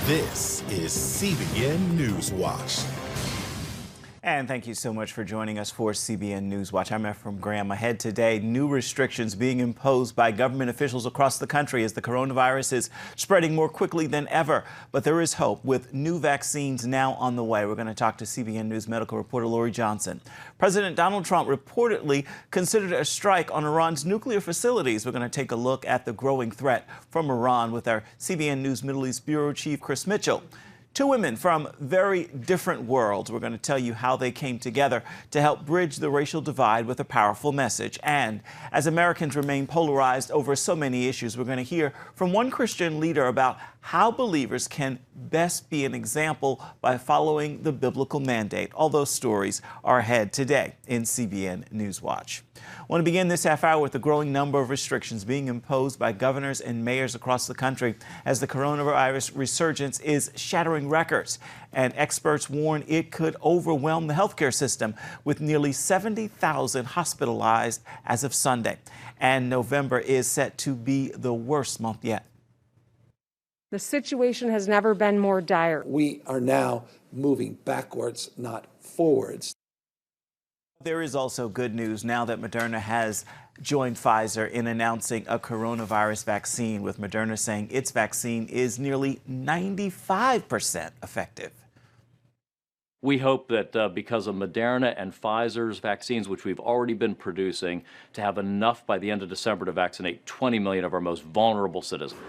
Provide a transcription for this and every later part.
This is CBN NewsWatch. And thank you so much for joining us for CBN NewsWatch. I'm Ephraim Graham. Ahead today, new restrictions being imposed by government officials across the country as the coronavirus is spreading more quickly than ever. But there is hope with new vaccines now on the way. We're going to talk to CBN News medical reporter Lori Johnson. President Donald Trump reportedly considered a strike on Iran's nuclear facilities. We're going to take a look at the growing threat from Iran with our CBN News Middle East Bureau Chief Chris Mitchell. Two women from very different worlds. We're going to tell you how they came together to help bridge the racial divide with a powerful message. And as Americans remain polarized over so many issues, we're going to hear from one Christian leader about how believers can best be an example by following the biblical mandate. All those stories are ahead today in CBN NewsWatch. I want to begin this half hour with the growing number of restrictions being imposed by governors and mayors across the country as the coronavirus resurgence is shattering records. And experts warn it could overwhelm the healthcare system with nearly 70,000 hospitalized as of Sunday. And November is set to be the worst month yet. The situation has never been more dire. We are now moving backwards, not forwards. There is also good news now that Moderna has joined Pfizer in announcing a coronavirus vaccine, with Moderna saying its vaccine is nearly 95% effective. We hope that because of Moderna and Pfizer's vaccines, which we've already been producing, to have enough by the end of December to vaccinate 20 million of our most vulnerable citizens.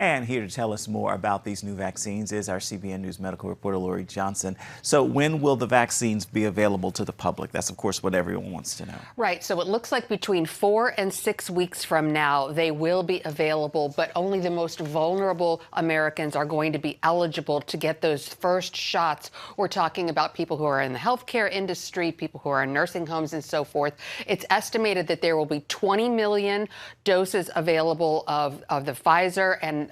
And here to tell us more about these new vaccines is our CBN News medical reporter, Lori Johnson. So when will the vaccines be available to the public? That's, of course, what everyone wants to know. Right. So it looks like between 4 and 6 weeks from now, they will be available, but only the most vulnerable Americans are going to be eligible to get those first shots. We're talking about people who are in the healthcare industry, people who are in nursing homes and so forth. It's estimated that there will be 20 million doses available of the Pfizer and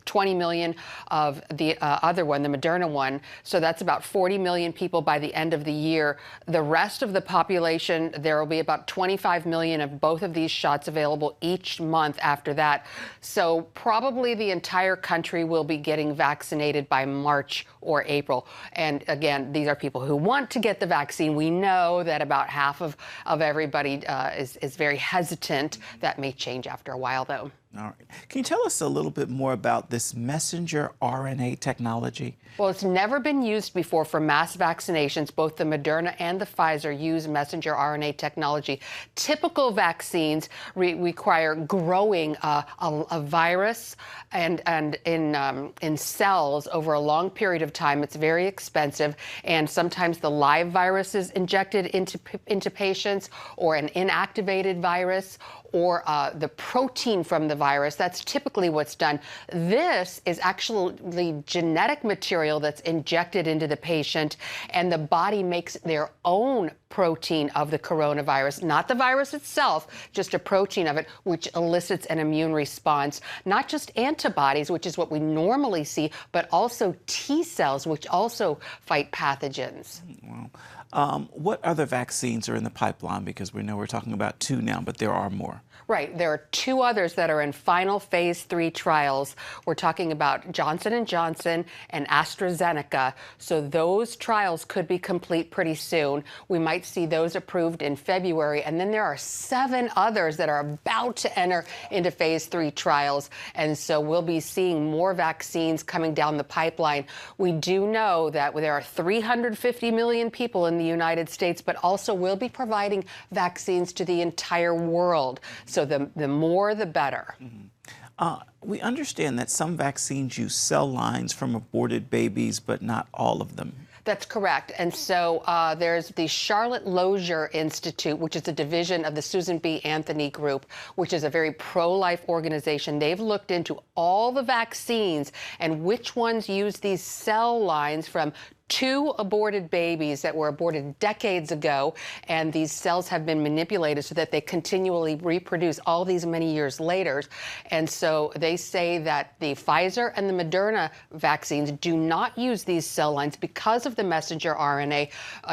20 million of the other one, the Moderna one. So that's about 40 million people by the end of the year. The rest of the population, there will be about 25 million of both of these shots available each month after that. So probably the entire country will be getting vaccinated by March or April. And again, these are people who want to get the vaccine. We know that about half of everybody is very hesitant. That may change after a while, though. All right. Can you tell us a little bit more about this messenger RNA technology? Well, it's never been used before for mass vaccinations. Both the Moderna and the Pfizer use messenger RNA technology. Typical vaccines require growing a virus and in cells over a long period of time. It's very expensive, and sometimes the live virus is injected into patients, or an inactivated virus, or the protein from the virus. That's typically what's done. This is actually genetic material that's injected into the patient, and the body makes their own protein of the coronavirus, not the virus itself, just a protein of it, which elicits an immune response. Not just antibodies, which is what we normally see, but also T cells, which also fight pathogens. Wow. What other vaccines are in the pipeline? Because we know we're talking about 2 now, but there are more. Right. There are 2 others that are in final phase 3 trials. We're talking about Johnson & Johnson and AstraZeneca. So those trials could be complete pretty soon. We might see those approved in February. And then there are 7 others that are about to enter into phase 3 trials. And so we'll be seeing more vaccines coming down the pipeline. We do know that there are 350 million people in the United States, but also we'll be providing vaccines to the entire world. So the more, the better. Mm-hmm. We understand that some vaccines use cell lines from aborted babies, but not all of them. That's correct. And so there's the Charlotte Lozier Institute, which is a division of the Susan B. Anthony Group, which is a very pro-life organization. They've looked into all the vaccines and which ones use these cell lines from 2 aborted babies that were aborted decades ago, and these cells have been manipulated so that they continually reproduce all these many years later. And so they say that the Pfizer and the Moderna vaccines do not use these cell lines because of the messenger RNA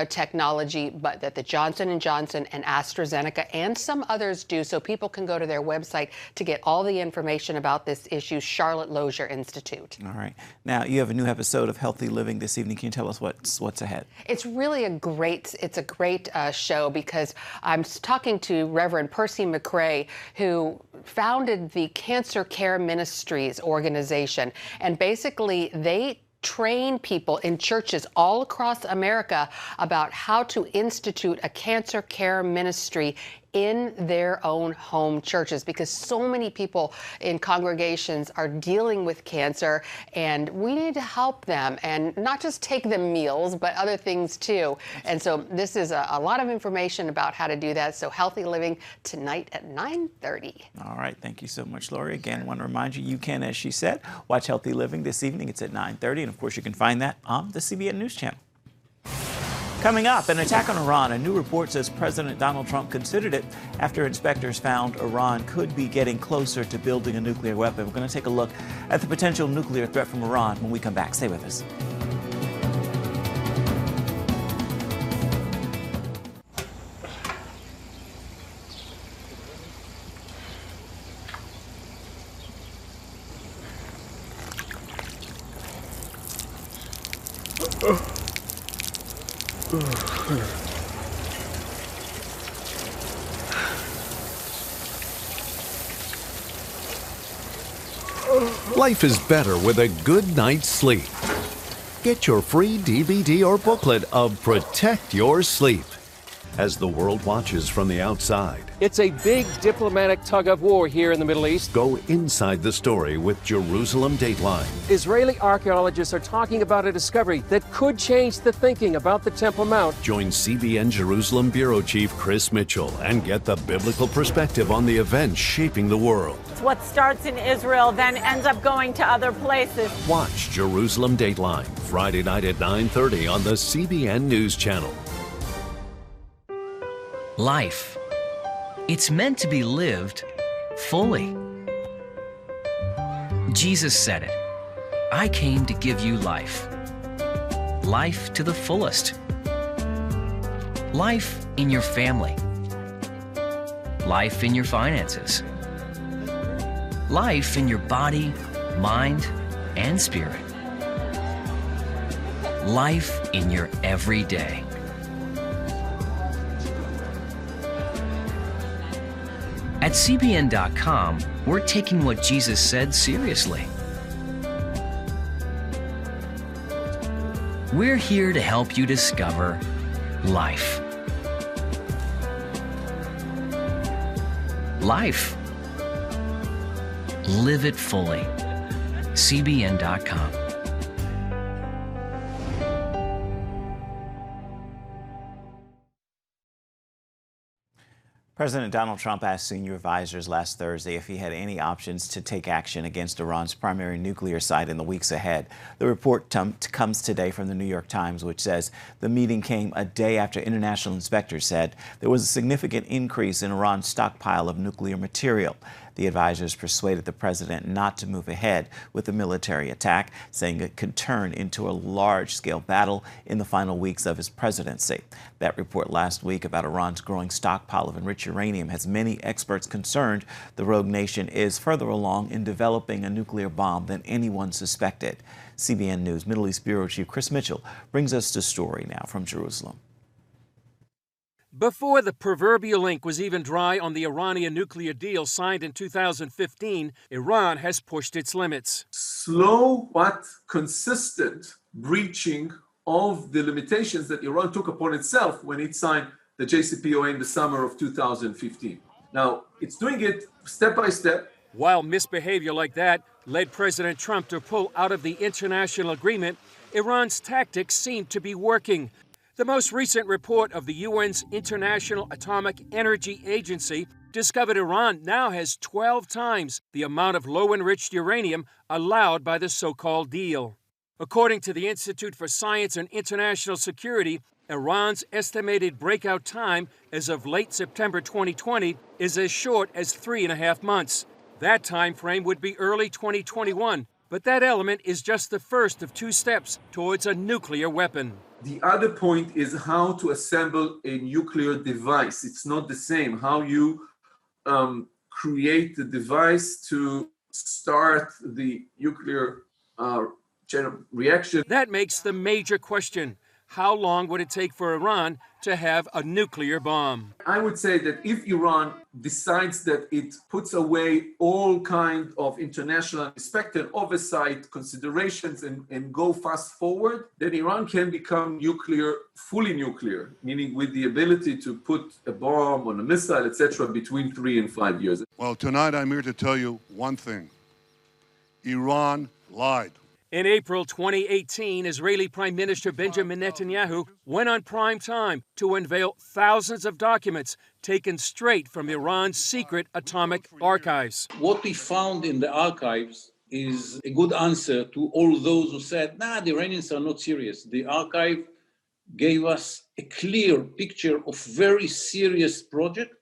technology, but that the Johnson & Johnson and AstraZeneca and some others do. So people can go to their website to get all the information about this issue, Charlotte Lozier Institute. All right. Now, you have a new episode of Healthy Living this evening. Can you tell us what's ahead? It's really a great show, because I'm talking to Reverend Percy McRae, who founded the Cancer Care Ministries organization. And basically, they train people in churches all across America about how to institute a cancer care ministry in their own home churches, because so many people in congregations are dealing with cancer, and we need to help them and not just take them meals, but other things too. And so this is a lot of information about how to do that. So Healthy Living tonight at 9:30. All right. Thank you so much, Lori. Again, I want to remind you, you can, as she said, watch Healthy Living this evening. It's at 9:30. And of course, you can find that on the CBN News Channel. Coming up, an attack on Iran. A new report says President Donald Trump considered it after inspectors found Iran could be getting closer to building a nuclear weapon. We're going to take a look at the potential nuclear threat from Iran when we come back. Stay with us. Life is better with a good night's sleep. Get your free DVD or booklet of Protect Your Sleep as the world watches from the outside. It's a big diplomatic tug of war here in the Middle East. Go inside the story with Jerusalem Dateline. Israeli archaeologists are talking about a discovery that could change the thinking about the Temple Mount. Join CBN Jerusalem Bureau Chief Chris Mitchell and get the biblical perspective on the events shaping the world. What starts in Israel then ends up going to other places. Watch Jerusalem Dateline Friday night at 9:30 on the CBN News Channel. Life. It's meant to be lived fully. Jesus said it. I came to give you life. Life to the fullest. Life in your family. Life in your finances. Life in your body, mind, and spirit. Life in your everyday. At CBN.com, we're taking what Jesus said seriously. We're here to help you discover life. Life. Live it fully. CBN.com. President Donald Trump asked senior advisors last Thursday if he had any options to take action against Iran's primary nuclear site in the weeks ahead. The report comes today from the New York Times, which says the meeting came a day after international inspectors said there was a significant increase in Iran's stockpile of nuclear material. The advisors persuaded the president not to move ahead with the military attack, saying it could turn into a large-scale battle in the final weeks of his presidency. That report last week about Iran's growing stockpile of enriched uranium has many experts concerned the rogue nation is further along in developing a nuclear bomb than anyone suspected. CBN News Middle East Bureau Chief Chris Mitchell brings us the story now from Jerusalem. Before the proverbial ink was even dry on the Iranian nuclear deal signed in 2015, Iran has pushed its limits. Slow but consistent breaching of the limitations that Iran took upon itself when it signed the JCPOA in the summer of 2015. Now, it's doing it step by step. While misbehavior like that led President Trump to pull out of the international agreement, Iran's tactics seem to be working. The most recent report of the UN's International Atomic Energy Agency discovered Iran now has 12 times the amount of low-enriched uranium allowed by the so-called deal. According to the Institute for Science and International Security, Iran's estimated breakout time as of late September 2020 is as short as 3.5 months. That time frame would be early 2021, but that element is just the first of 2 steps towards a nuclear weapon. The other point is how to assemble a nuclear device. It's not the same. How you create the device to start the nuclear reaction. That makes the major question. How long would it take for Iran to have a nuclear bomb? I would say that if Iran decides that it puts away all kind of international respect and oversight considerations and go fast forward, then Iran can become nuclear, fully nuclear, meaning with the ability to put a bomb on a missile, etc., between 3 and 5 years. Well, tonight I'm here to tell you one thing. Iran lied. In April 2018, Israeli Prime Minister Benjamin Netanyahu went on prime time to unveil thousands of documents taken straight from Iran's secret atomic archives. What we found in the archives is a good answer to all those who said, the Iranians are not serious. The archive gave us a clear picture of very serious project,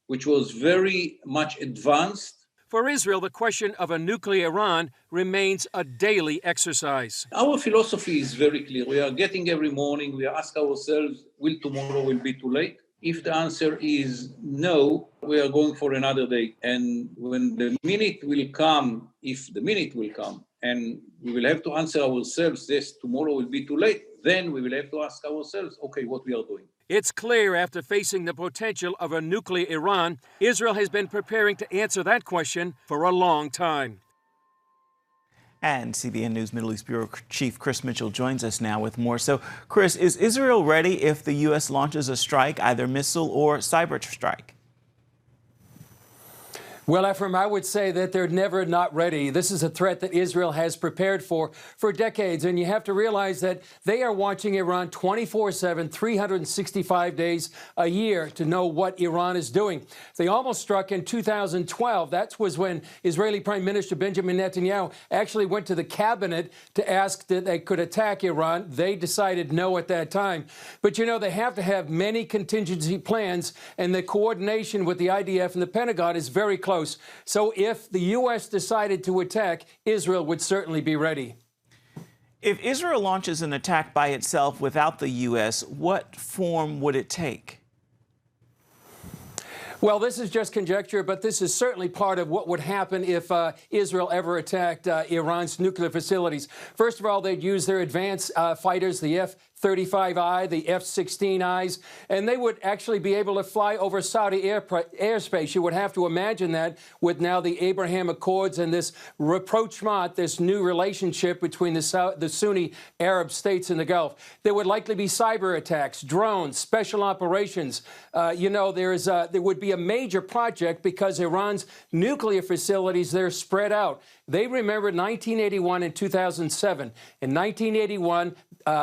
which was very much advanced. For Israel, the question of a nuclear Iran remains a daily exercise. Our philosophy is very clear. We are getting every morning, we ask ourselves, will tomorrow be too late? If the answer is no, we are going for another day. And when the minute will come, if the minute will come, and we will have to answer ourselves, yes, tomorrow will be too late, then we will have to ask ourselves, okay, what we are doing. It's clear after facing the potential of a nuclear Iran, Israel has been preparing to answer that question for a long time. And CBN News Middle East Bureau Chief Chris Mitchell joins us now with more. So, Chris, is Israel ready if the U.S. launches a strike, either missile or cyber strike? Well, Ephraim, I would say that they're never not ready. This is a threat that Israel has prepared for decades. And you have to realize that they are watching Iran 24/7, 365 days a year to know what Iran is doing. They almost struck in 2012. That was when Israeli Prime Minister Benjamin Netanyahu actually went to the cabinet to ask that they could attack Iran. They decided no at that time. But, you know, they have to have many contingency plans, and the coordination with the IDF and the Pentagon is very close. So if the U.S. decided to attack, Israel would certainly be ready. If Israel launches an attack by itself without the U.S., what form would it take? Well, this is just conjecture, but this is certainly part of what would happen if Israel ever attacked Iran's nuclear facilities. First of all, they'd use their advanced fighters, the F-35I, the F-16Is, and they would actually be able to fly over Saudi airspace. You would have to imagine that with now the Abraham Accords and this rapprochement, this new relationship between the Sunni Arab states in the Gulf. There would likely be cyber attacks, drones, special operations. You know, there would be a major project because Iran's nuclear facilities, they're spread out. They remember 1981 and 2007. In 1981,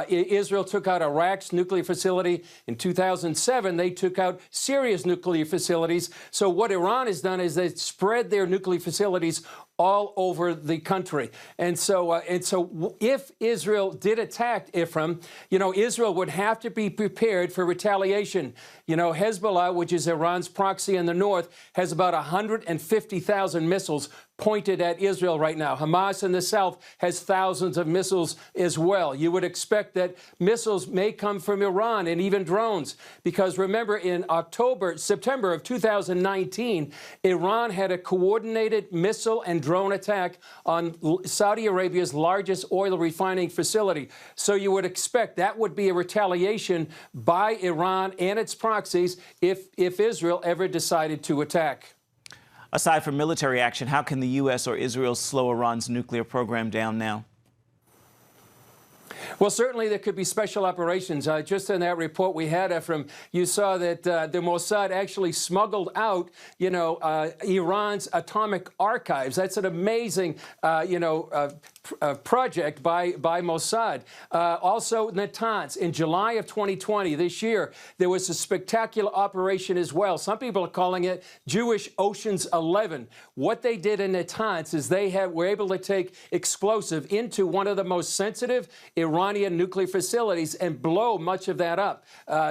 Israel took out Iraq's nuclear facility. In 2007, they took out Syria's nuclear facilities. So what Iran has done is they spread their nuclear facilities all over the country. And so if Israel did attack Ephraim, you know, Israel would have to be prepared for retaliation. You know, Hezbollah, which is Iran's proxy in the north, has about 150,000 missiles pointed at Israel right now. Hamas in the south has thousands of missiles as well. You would expect that missiles may come from Iran and even drones, because remember, in September of 2019, Iran had a coordinated missile and drone attack on Saudi Arabia's largest oil refining facility. So you would expect that would be a retaliation by Iran and its proxies if Israel ever decided to attack. Aside from military action, how can the U.S. or Israel slow Iran's nuclear program down now? Well, certainly there could be special operations. Just in that report we had, Ephraim, you saw that the Mossad actually smuggled out, Iran's atomic archives. That's an amazing, project by Mossad. Also, Natanz, in July of 2020, this year, there was a spectacular operation as well. Some people are calling it Jewish Ocean's 11. What they did in Natanz is they were able to take explosive into one of the most sensitive Iranian nuclear facilities and blow much of that up.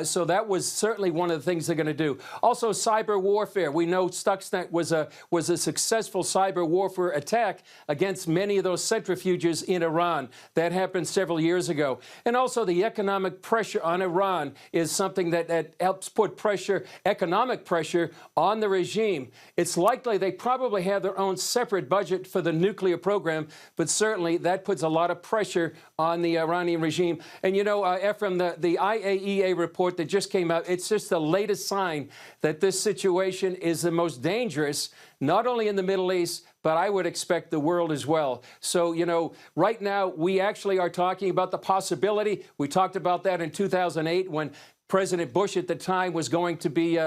So that was certainly one of the things they're going to do. Also, cyber warfare. We know Stuxnet was a successful cyber warfare attack against many of those centrifuges in Iran. That happened several years ago. And also the economic pressure on Iran is something that helps put pressure, economic pressure, on the regime. It's likely they probably have their own separate budget for the nuclear program, but certainly that puts a lot of pressure on the Iranian regime. And Ephraim, the IAEA report that just came out, it's just the latest sign that this situation is the most dangerous, not only in the Middle East, but I would expect the world as well. So, right now, we actually are talking about the possibility. We talked about that in 2008 when President Bush at the time was going to be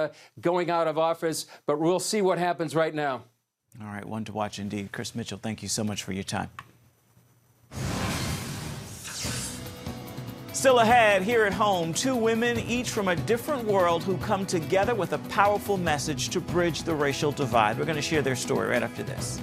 going out of office, but we'll see what happens right now. All right, one to watch indeed. Chris Mitchell, thank you so much for your time. Still ahead, here at home, two women, each from a different world, who come together with a powerful message to bridge the racial divide. We're going to share their story right after this.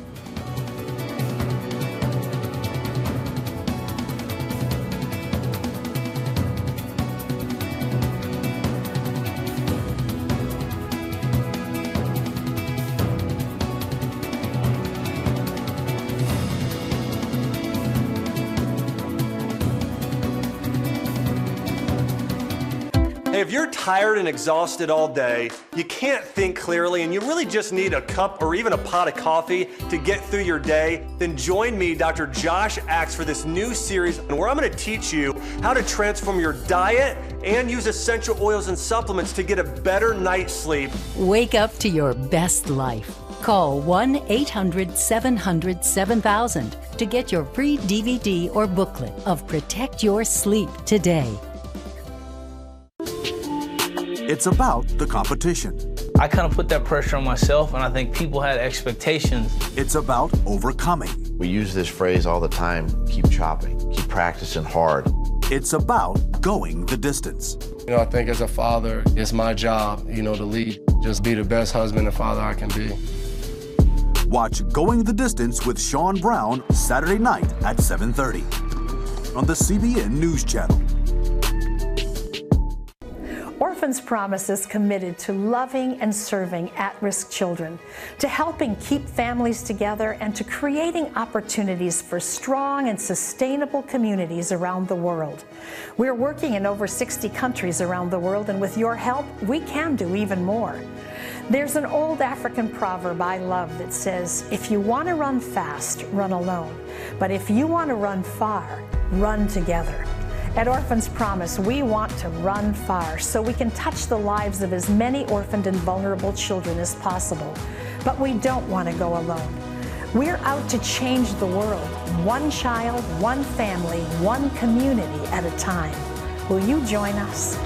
If you're tired and exhausted all day, you can't think clearly, and you really just need a cup or even a pot of coffee to get through your day, then join me, Dr. Josh Axe, for this new series where I'm going to teach you how to transform your diet and use essential oils and supplements to get a better night's sleep. Wake up to your best life. Call 1-800-700-7000 to get your free DVD or booklet of Protect Your Sleep today. It's about the competition. I kind of put that pressure on myself, and I think people had expectations. It's about overcoming. We use this phrase all the time: keep chopping, keep practicing hard. It's about going the distance. I think as a father, it's my job, to lead. Just be the best husband and father I can be. Watch Going the Distance with Sean Brown Saturday night at 7:30 on the CBN News Channel. Orphans Promise is committed to loving and serving at-risk children, to helping keep families together, and to creating opportunities for strong and sustainable communities around the world. We're working in over 60 countries around the world, and with your help, we can do even more. There's an old African proverb I love that says, if you want to run fast, run alone. But if you want to run far, run together. At Orphans Promise, we want to run far so we can touch the lives of as many orphaned and vulnerable children as possible. But we don't want to go alone. We're out to change the world, one child, one family, one community at a time. Will you join us?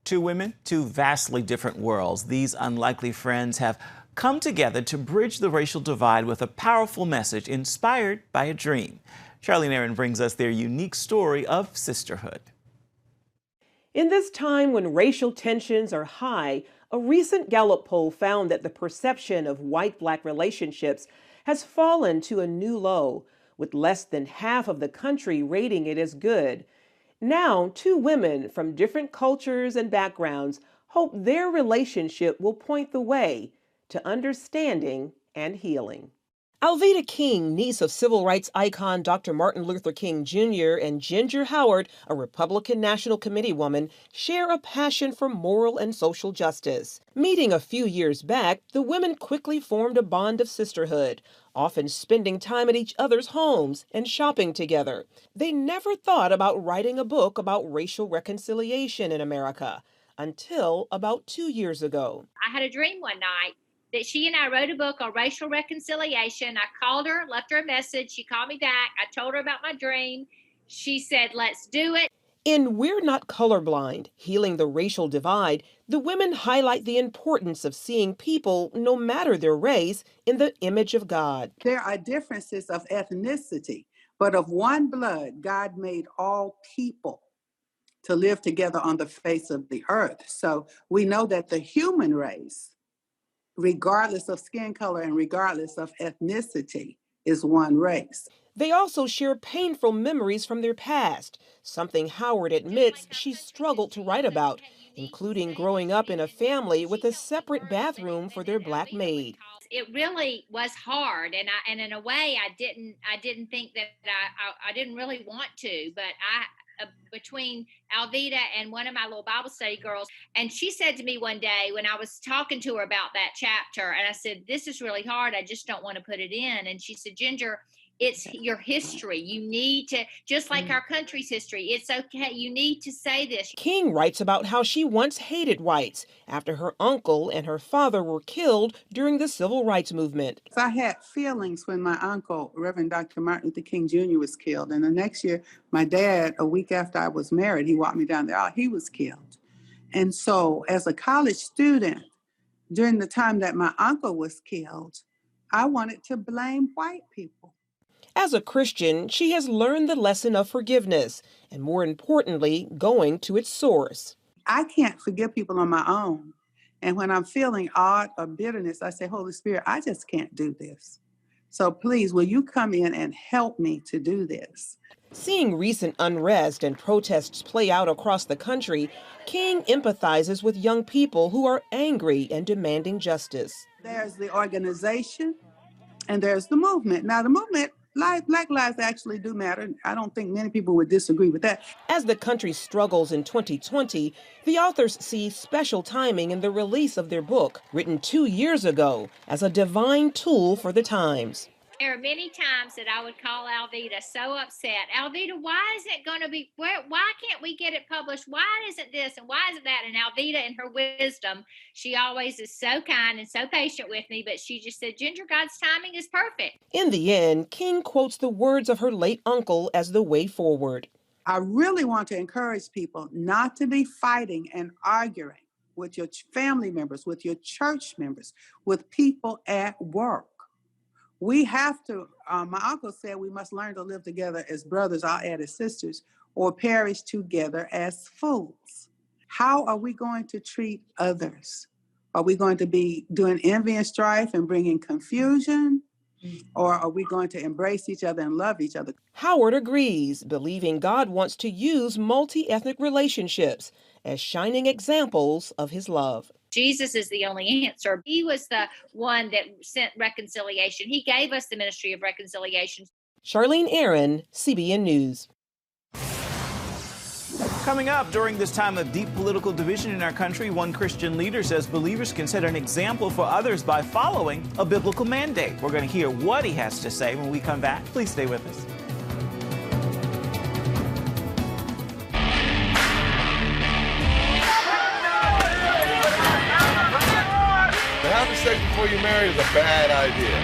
Two women, two vastly different worlds. These unlikely friends have come together to bridge the racial divide with a powerful message inspired by a dream. Charlene Aaron brings us their unique story of sisterhood. In this time when racial tensions are high, a recent Gallup poll found that the perception of white-black relationships has fallen to a new low, with less than half of the country rating it as good. Now, two women from different cultures and backgrounds hope their relationship will point the way to understanding and healing. Alveda King, niece of civil rights icon Dr. Martin Luther King Jr., and Ginger Howard, a Republican National Committee woman, share a passion for moral and social justice. Meeting a few years back, the women quickly formed a bond of sisterhood, often spending time at each other's homes and shopping together. They never thought about writing a book about racial reconciliation in America until about 2 years ago. I had a dream one night that she and I wrote a book on racial reconciliation. I called her, left her a message. She called me back. I told her about my dream. She said, let's do it. In We're Not Colorblind, Healing the Racial Divide, the women highlight the importance of seeing people, no matter their race, in the image of God. There are differences of ethnicity, but of one blood, God made all people to live together on the face of the earth. So we know that the human race, regardless of skin color and regardless of ethnicity, is one race. They also share painful memories from their past, something Howard admits she struggled to write about, including growing up in a family with a separate bathroom for their Black maid. It really was hard, and in a way, I didn't think that I didn't really want to, but between Alveda and one of my little Bible study girls, and she said to me one day when I was talking to her about that chapter, and I said, this is really hard, I just don't want to put it in. And she said, Ginger, it's your history. You need to, just like our country's history, it's okay. You need to say this. King writes about how she once hated whites after her uncle and her father were killed during the Civil Rights Movement. I had feelings when my uncle, Reverend Dr. Martin Luther King Jr. was killed. And the next year, my dad, a week after I was married, he walked me down the aisle, he was killed. And so as a college student, during the time that my uncle was killed, I wanted to blame white people. As a Christian, she has learned the lesson of forgiveness and, more importantly, going to its source. I can't forgive people on my own. And when I'm feeling odd or bitterness, I say, Holy Spirit, I just can't do this. So please, will you come in and help me to do this? Seeing recent unrest and protests play out across the country, King empathizes with young people who are angry and demanding justice. There's the organization and there's the movement. Now, the movement, Black lives actually do matter. I don't think many people would disagree with that. As the country struggles in 2020, the authors see special timing in the release of their book, written 2 years ago, as a divine tool for the times. There are many times that I would call Alveda so upset. Alveda, why isn't it going to be, why can't we get it published? Why isn't this and why isn't that? And Alveda, in her wisdom, she always is so kind and so patient with me, but she just said, Ginger, God's timing is perfect. In the end, King quotes the words of her late uncle as the way forward. I really want to encourage people not to be fighting and arguing with your family members, with your church members, with people at work. We have to, my uncle said we must learn to live together as brothers, I'll add as sisters, or perish together as fools. How are we going to treat others? Are we going to be doing envy and strife and bringing confusion? Or are we going to embrace each other and love each other? Howard agrees, believing God wants to use multi-ethnic relationships as shining examples of his love. Jesus is the only answer. He was the one that sent reconciliation. He gave us the ministry of reconciliation. Charlene Aaron, CBN News. Coming up, during this time of deep political division in our country, one Christian leader says believers can set an example for others by following a biblical mandate. We're going to hear what he has to say when we come back. Please stay with us. Having sex before you marry is a bad idea.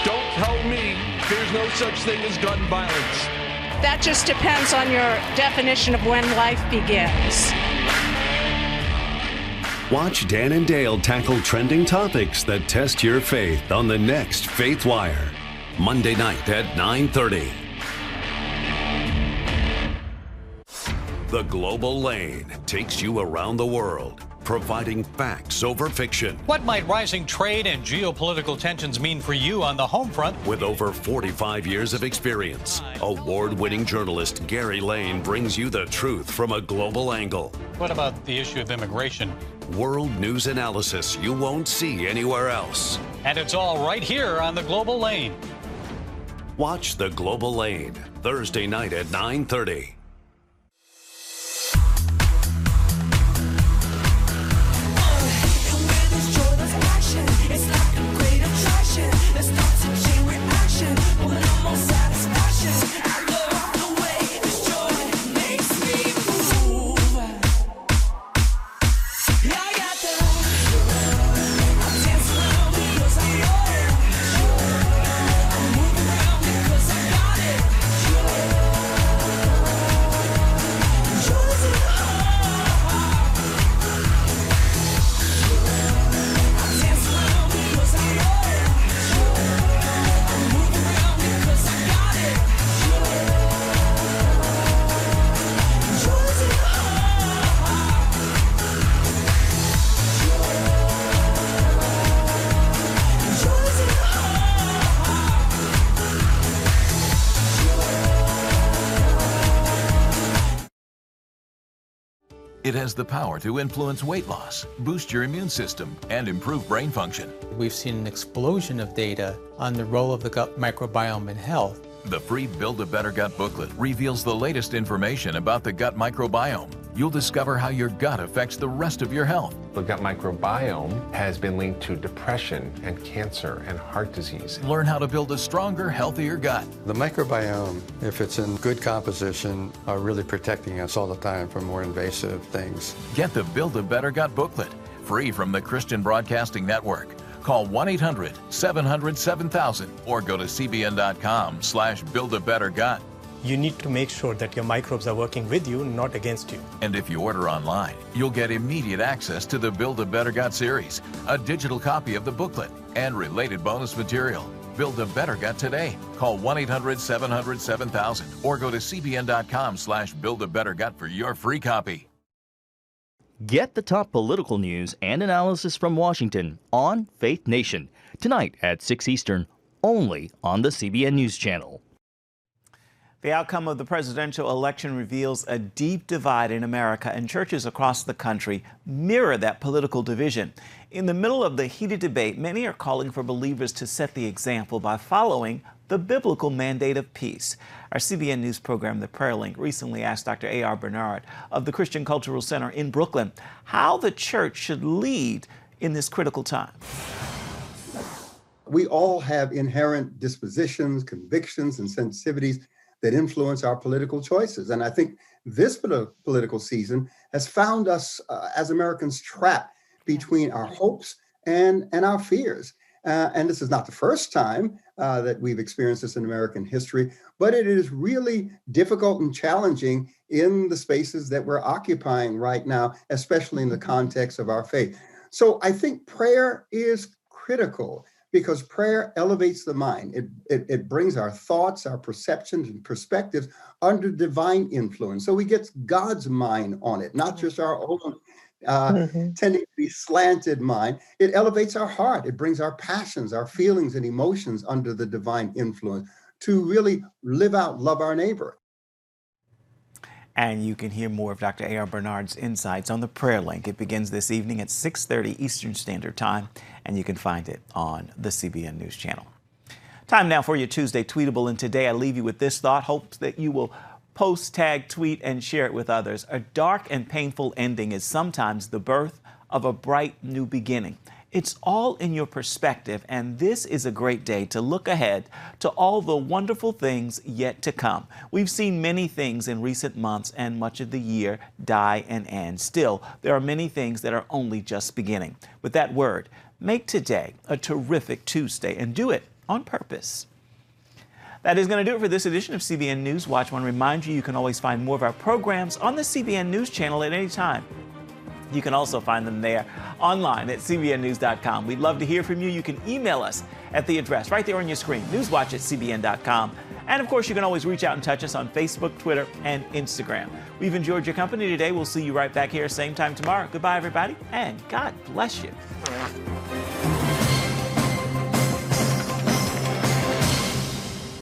Don't tell me there's no such thing as gun violence. That just depends on your definition of when life begins. Watch Dan and Dale tackle trending topics that test your faith on the next Faith Wire, Monday night at 9:30. The Global Lane takes you around the world, providing facts over fiction. What might rising trade and geopolitical tensions mean for you on the home front? With over 45 years of experience, award-winning journalist Gary Lane brings you the truth from a global angle. What about the issue of immigration? World news analysis you won't see anywhere else. And it's all right here on the Global Lane. Watch The Global Lane, Thursday night at 9:30. It's like a great attraction. Let's start to It has the power to influence weight loss, boost your immune system, and improve brain function. We've seen an explosion of data on the role of the gut microbiome in health. The free Build a Better Gut booklet reveals the latest information about the gut microbiome. You'll discover how your gut affects the rest of your health. The gut microbiome has been linked to depression and cancer and heart disease. Learn how to build a stronger, healthier gut. The microbiome, if it's in good composition, are really protecting us all the time from more invasive things. Get the Build a Better Gut booklet, free from the Christian Broadcasting Network. Call 1-800-700-7000 or go to cbn.com/buildabettergut. You need to make sure that your microbes are working with you, not against you. And if you order online, you'll get immediate access to the Build a Better Gut series, a digital copy of the booklet, and related bonus material. Build a Better Gut today. Call 1-800-700-7000 or go to cbn.com/buildabettergut for your free copy. Get the top political news and analysis from Washington on Faith Nation, tonight at 6 Eastern, only on the CBN News Channel. The outcome of the presidential election reveals a deep divide in America, and churches across the country mirror that political division. In the middle of the heated debate, many are calling for believers to set the example by following the biblical mandate of peace. Our CBN News program, The Prayer Link, recently asked Dr. A.R. Bernard of the Christian Cultural Center in Brooklyn how the church should lead in this critical time. We all have inherent dispositions, convictions, and sensitivities that influence our political choices. And I think this political season has found us as Americans trapped between our hopes and our fears. And this is not the first time that we've experienced this in American history, but it is really difficult and challenging in the spaces that we're occupying right now, especially in the context of our faith. So I think prayer is critical because prayer elevates the mind. It brings our thoughts, our perceptions, and perspectives under divine influence. So we get God's mind on it, not just our own tending to be slanted mind. It elevates our heart. It brings our passions, our feelings, and emotions under the divine influence to really live out, love our neighbor. And you can hear more of Dr. A.R. Bernard's insights on the Prayer Link. It begins this evening at 6:30 Eastern Standard Time, and you can find it on the CBN News Channel. Time now for your Tuesday Tweetable, and today I leave you with this thought. Hopes that you will post, tag, tweet, and share it with others. A dark and painful ending is sometimes the birth of a bright new beginning. It's all in your perspective, and this is a great day to look ahead to all the wonderful things yet to come. We've seen many things in recent months and much of the year die and end. Still, there are many things that are only just beginning. With that word, make today a terrific Tuesday and do it on purpose. That is going to do it for this edition of CBN News Watch. I want to remind you can always find more of our programs on the CBN News Channel at any time. You can also find them there online at cbnnews.com. We'd love to hear from you. You can email us at the address right there on your screen, newswatch@cbn.com. And of course, you can always reach out and touch us on Facebook, Twitter, and Instagram. We've enjoyed your company today. We'll see you right back here same time tomorrow. Goodbye, everybody, and God bless you.